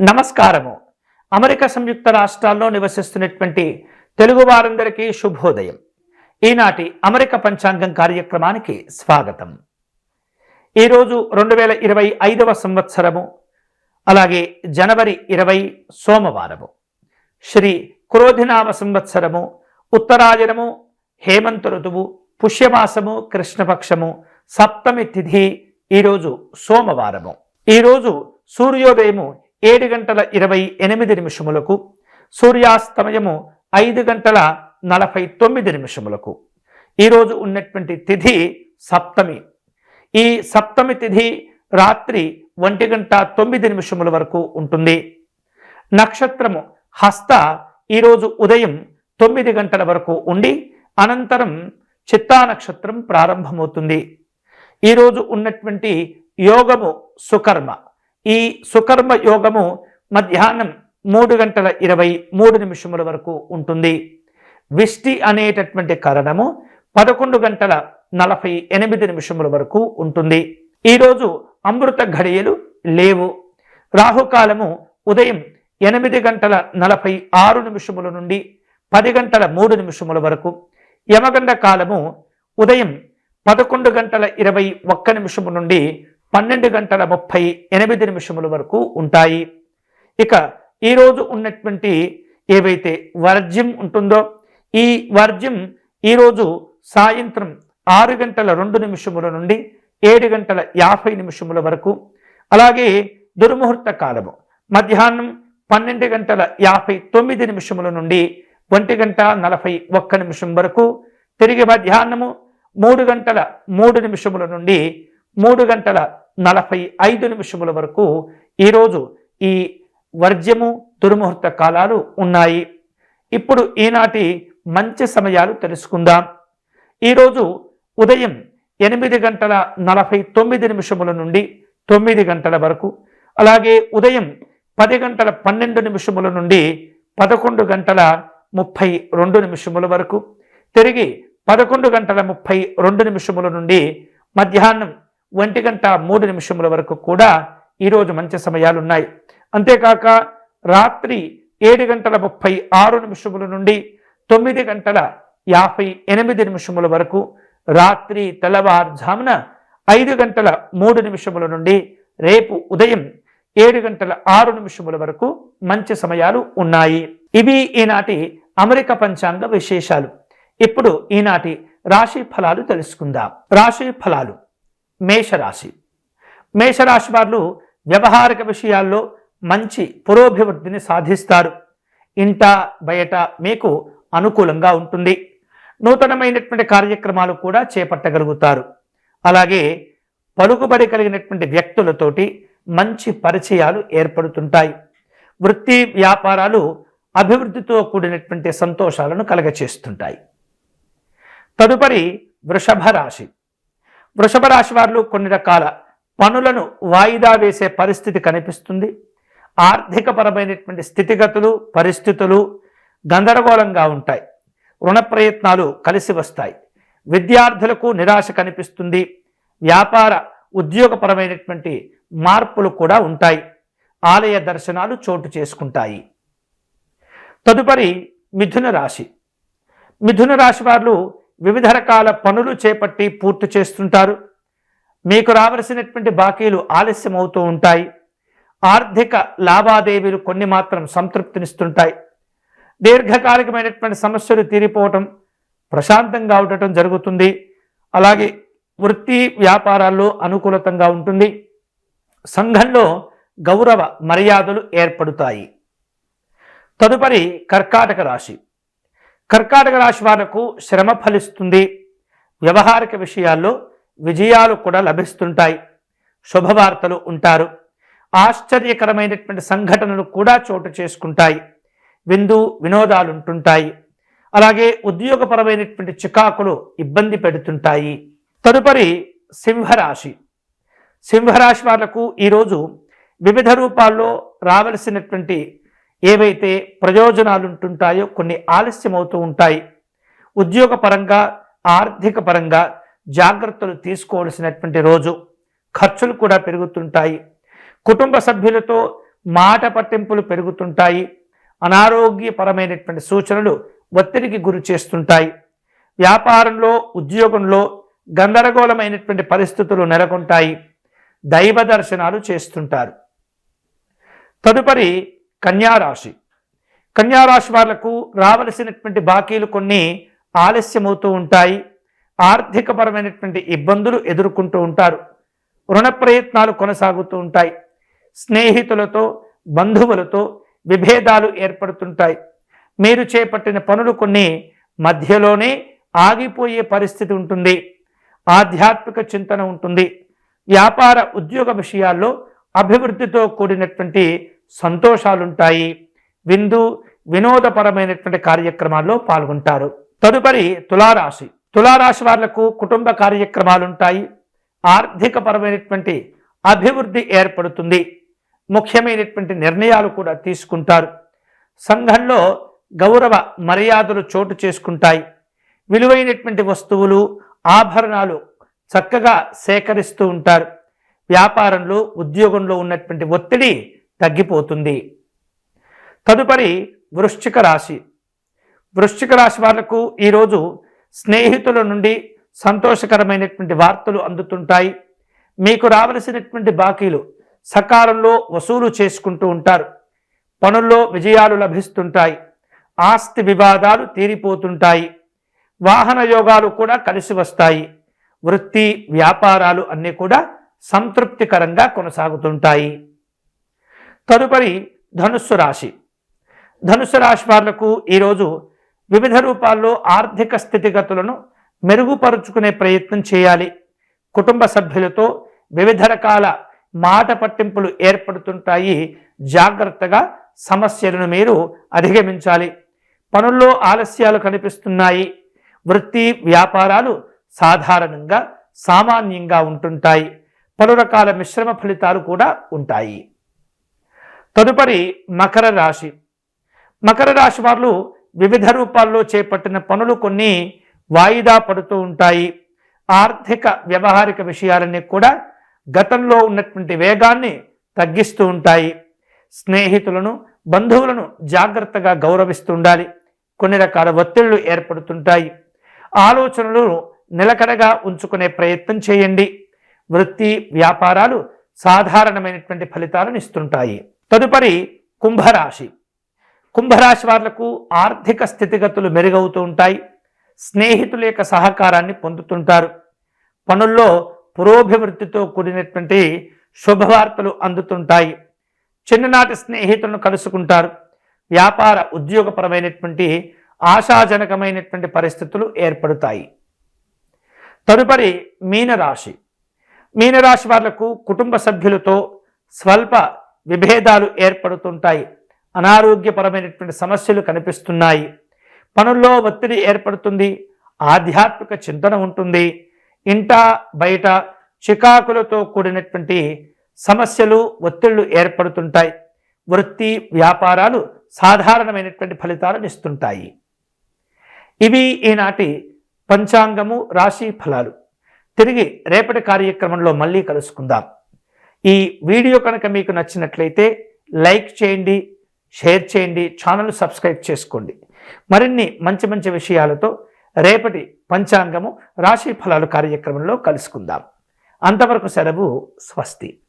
నమస్కారము. అమెరికా సంయుక్త రాష్ట్రాల్లో నివసిస్తున్నటువంటి తెలుగు వారందరికీ శుభోదయం. ఈనాటి అమెరికా పంచాంగం కార్యక్రమానికి స్వాగతం. ఈరోజు 2025వ సంవత్సరము, అలాగే జనవరి 20 సోమవారము, శ్రీ క్రోధినామ సంవత్సరము, ఉత్తరాయణము, హేమంత ఋతువు, పుష్యమాసము, కృష్ణపక్షము, సప్తమి తిథి. ఈరోజు సోమవారము. ఈరోజు సూర్యోదయము 7:28 సూర్యాస్తమయము 5:49. ఈరోజు ఉన్నటువంటి తిథి సప్తమి. ఈ సప్తమి తిథి రాత్రి 1:09 వరకు ఉంటుంది. నక్షత్రము హస్త ఈరోజు ఉదయం 9 గంటల వరకు ఉండి అనంతరం చిత్తా నక్షత్రం ప్రారంభమవుతుంది. ఈరోజు ఉన్నటువంటి యోగము సుకర్మ. ఈ సుకర్మ యోగము మధ్యాహ్నం 3:23 వరకు ఉంటుంది. విష్టి అనేటటువంటి కరణము 11:48 వరకు ఉంటుంది. ఈరోజు అమృత ఘడియలు లేవు. రాహుకాలము ఉదయం 8:46 నుండి 10:03 వరకు. యమగండ కాలము ఉదయం 11:21 నుండి 12:38 వరకు ఉంటాయి. ఇక ఈరోజు ఉన్నటువంటి ఏవైతే వర్జ్యం ఉంటుందో, ఈ వర్జ్యం ఈరోజు సాయంత్రం 6:02 నుండి 7:50 వరకు. అలాగే దుర్ముహూర్త కాలము మధ్యాహ్నం 12:59 నుండి 1:41 వరకు. తిరిగి మధ్యాహ్నము 3:03 నుండి 3:45 వరకు ఈరోజు ఈ వర్జ్యము దుర్ముహూర్త కాలాలు ఉన్నాయి. ఇప్పుడు ఈనాటి మంచి సమయాలు తెలుసుకుందాం. ఈరోజు ఉదయం 8:49 నుండి 9 గంటల వరకు. అలాగే ఉదయం 10:12 నుండి 11:32 వరకు. తిరిగి 11:32 నుండి మధ్యాహ్నం 1:03 వరకు కూడా ఈరోజు మంచి సమయాలు ఉన్నాయి. అంతేకాక రాత్రి 7:36 నుండి 9:58 వరకు. రాత్రి తెల్లవారుజామున 5:03 నుండి రేపు ఉదయం 7:06 వరకు మంచి సమయాలు ఉన్నాయి. ఇవి ఈనాటి అమెరికా పంచాంగ విశేషాలు. ఇప్పుడు ఈనాటి రాశి ఫలాలు తెలుసుకుందాం. రాశి ఫలాలు. మేషరాశి. మేషరాశి వారు వ్యవహారిక విషయాల్లో మంచి పురోభివృద్ధిని సాధిస్తారు. ఇంట బయట మీకు అనుకూలంగా ఉంటుంది. నూతనమైనటువంటి కార్యక్రమాలు కూడా చేపట్టగలుగుతారు. అలాగే పలుకుబడి కలిగినటువంటి వ్యక్తులతోటి మంచి పరిచయాలు ఏర్పడుతుంటాయి. వృత్తి వ్యాపారాలు అభివృద్ధితో కూడినటువంటి సంతోషాలను కలగచేస్తుంటాయి. తదుపరి వృషభ రాశి. వృషభ రాశి వారు కొన్ని రకాల పనులను వాయిదా వేసే పరిస్థితి కనిపిస్తుంది. ఆర్థికపరమైనటువంటి స్థితిగతులు పరిస్థితులు గందరగోళంగా ఉంటాయి. రుణ ప్రయత్నాలు కలిసి వస్తాయి. విద్యార్థులకు నిరాశ కనిపిస్తుంది. వ్యాపార ఉద్యోగపరమైనటువంటి మార్పులు కూడా ఉంటాయి. ఆలయ దర్శనాలు చోటు చేసుకుంటాయి. తదుపరి మిథున రాశి. మిథున రాశి వారు వివిధ రకాల పనులు చేపట్టి పూర్తి చేస్తుంటారు. మీకు రావలసినటువంటి బాకీలు ఆలస్యం అవుతూ ఉంటాయి. ఆర్థిక లావాదేవీలు కొన్ని మాత్రం సంతృప్తినిస్తుంటాయి. దీర్ఘకాలికమైనటువంటి సమస్యలు తీరిపోవటం, ప్రశాంతంగా ఉండటం జరుగుతుంది. అలాగే వృత్తి వ్యాపారాల్లో అనుకూలతంగా ఉంటుంది. సంఘంలో గౌరవ మర్యాదలు ఏర్పడతాయి. తదుపరి కర్కాటక రాశి. కర్కాటక రాశి వారికి శ్రమ ఫలిస్తుంది. వ్యవహారిక విషయాల్లో విజయాలు కూడా లభిస్తుంటాయి. శుభవార్తలు ఉంటారు. ఆశ్చర్యకరమైనటువంటి సంఘటనలు కూడా చోటు చేసుకుంటాయి. విందు వినోదాలు ఉంటుంటాయి. అలాగే ఉద్యోగపరమైనటువంటి చికాకులు ఇబ్బంది పెడుతుంటాయి. తదుపరి సింహరాశి. సింహరాశి వాళ్లకు ఈరోజు వివిధ రూపాల్లో రావలసినటువంటి ఏవైతే ప్రయోజనాలు ఉంటుంటాయో కొన్ని ఆలస్యం అవుతూ ఉంటాయి. ఉద్యోగపరంగా ఆర్థిక పరంగా జాగ్రత్తలు తీసుకోవాల్సినటువంటి రోజు. ఖర్చులు కూడా పెరుగుతుంటాయి. కుటుంబ సభ్యులతో మాట పట్టింపులు పెరుగుతుంటాయి. అనారోగ్యపరమైనటువంటి సూచనలు ఒత్తిడికి గురి చేస్తుంటాయి. వ్యాపారంలో ఉద్యోగంలో గందరగోళమైనటువంటి పరిస్థితులు నెలకొంటాయి. దైవ దర్శనాలు చేస్తుంటారు. తదుపరి కన్యారాశి. కన్యారాశి వాళ్లకు రావలసినటువంటి బాకీలు కొన్ని ఆలస్యమవుతూ ఉంటాయి. ఆర్థికపరమైనటువంటి ఇబ్బందులు ఎదుర్కొంటూ ఉంటారు. రుణ ప్రయత్నాలు కొనసాగుతూ ఉంటాయి. స్నేహితులతో బంధువులతో విభేదాలు ఏర్పడుతుంటాయి. మీరు చేపట్టిన పనులు కొన్ని మధ్యలోనే ఆగిపోయే పరిస్థితి ఉంటుంది. ఆధ్యాత్మిక చింతన ఉంటుంది. వ్యాపార ఉద్యోగ విషయాల్లో అభివృద్ధితో కూడినటువంటి సంతోషాలుంటాయి. వినోదపరమైనటువంటి కార్యక్రమాల్లో పాల్గొంటారు. తదుపరి తులారాశి. తులారాశి వాళ్లకు కుటుంబ కార్యక్రమాలుంటాయి. ఆర్థికపరమైనటువంటి అభివృద్ధి ఏర్పడుతుంది. ముఖ్యమైనటువంటి నిర్ణయాలు కూడా తీసుకుంటారు. సంఘంలో గౌరవ మర్యాదలు చోటు చేసుకుంటాయి. విలువైనటువంటి వస్తువులు ఆభరణాలు చక్కగా సేకరిస్తూ ఉంటారు. వ్యాపారంలో ఉద్యోగంలో ఉన్నటువంటి ఒత్తిడి తగ్గిపోతుంది. తదుపరి వృశ్చిక రాశి. వృశ్చిక రాశి వాళ్లకు ఈరోజు స్నేహితుల నుండి సంతోషకరమైనటువంటి వార్తలు అందుతుంటాయి. మీకు రావలసినటువంటి బాకీలు సకాలంలో వసూలు చేసుకుంటూ ఉంటారు. పనుల్లో విజయాలు లభిస్తుంటాయి. ఆస్తి వివాదాలు తీరిపోతుంటాయి. వాహన యోగాలు కూడా కలిసి వస్తాయి. వృత్తి వ్యాపారాలు అన్నీ కూడా సంతృప్తికరంగా కొనసాగుతుంటాయి. తదుపరి ధనుస్సు రాశి. ధనుస్సు రాశి వాళ్లకు ఈరోజు వివిధ రూపాల్లో ఆర్థిక స్థితిగతులను మెరుగుపరుచుకునే ప్రయత్నం చేయాలి. కుటుంబ సభ్యులతో వివిధ రకాల మాట పట్టింపులు ఏర్పడుతుంటాయి. జాగ్రత్తగా సమస్యలను మీరు అధిగమించాలి. పనుల్లో ఆలస్యాలు కనిపిస్తున్నాయి. వృత్తి వ్యాపారాలు సాధారణంగా సామాన్యంగా ఉంటుంటాయి. పలు రకాల మిశ్రమ ఫలితాలు కూడా ఉంటాయి. తదుపరి మకర రాశి. మకర రాశి వారు వివిధ రూపాల్లో చేపట్టిన పనులు కొన్ని వాయిదా పడుతూ ఉంటాయి. ఆర్థిక వ్యవహారిక విషయాలన్నీ కూడా గతంలో ఉన్నటువంటి వేగాన్ని తగ్గిస్తూ ఉంటాయి. స్నేహితులను బంధువులను జాగ్రత్తగా గౌరవిస్తూ ఉండాలి. కొన్ని రకాల ఒత్తిళ్లు ఏర్పడుతుంటాయి. ఆలోచనలు నిలకడగా ఉంచుకునే ప్రయత్నం చేయండి. వృత్తి వ్యాపారాలు సాధారణమైనటువంటి ఫలితాలను ఇస్తుంటాయి. తదుపరి కుంభరాశి. కుంభరాశి వాళ్లకు ఆర్థిక స్థితిగతులు మెరుగవుతూ ఉంటాయి. స్నేహితుల యొక్క సహకారాన్ని పొందుతుంటారు. పనుల్లో పురోభివృద్ధితో కూడినటువంటి శుభవార్తలు అందుతుంటాయి. చిన్ననాటి స్నేహితులను కలుసుకుంటారు. వ్యాపార ఉద్యోగపరమైనటువంటి ఆశాజనకమైనటువంటి పరిస్థితులు ఏర్పడతాయి. తదుపరి మీనరాశి. మీనరాశి వాళ్లకు కుటుంబ సభ్యులతో స్వల్ప విభేదాలు ఏర్పడుతుంటాయి. అనారోగ్యపరమైనటువంటి సమస్యలు కనిపిస్తున్నాయి. పనుల్లో ఒత్తిడి ఏర్పడుతుంది. ఆధ్యాత్మిక చింతన ఉంటుంది. ఇంట బయట చికాకులతో కూడినటువంటి సమస్యలు ఒత్తిళ్లు ఏర్పడుతుంటాయి. వృత్తి వ్యాపారాలు సాధారణమైనటువంటి ఫలితాలను ఇస్తుంటాయి. ఇవి ఈనాటి పంచాంగము రాశి ఫలాలు. తిరిగి రేపటి కార్యక్రమంలో మళ్ళీ కలుసుకుందాం. ఈ వీడియో కనుక మీకు నచ్చినట్లయితే లైక్ చేయండి, షేర్ చేయండి, ఛానల్ సబ్స్క్రైబ్ చేసుకోండి. మరిన్ని మంచి మంచి విషయాలతో రేపటి పంచాంగము రాశి ఫలాలు కార్యక్రమంలో కలుసుకుందాం. అంతవరకు సెలవు. స్వస్తి.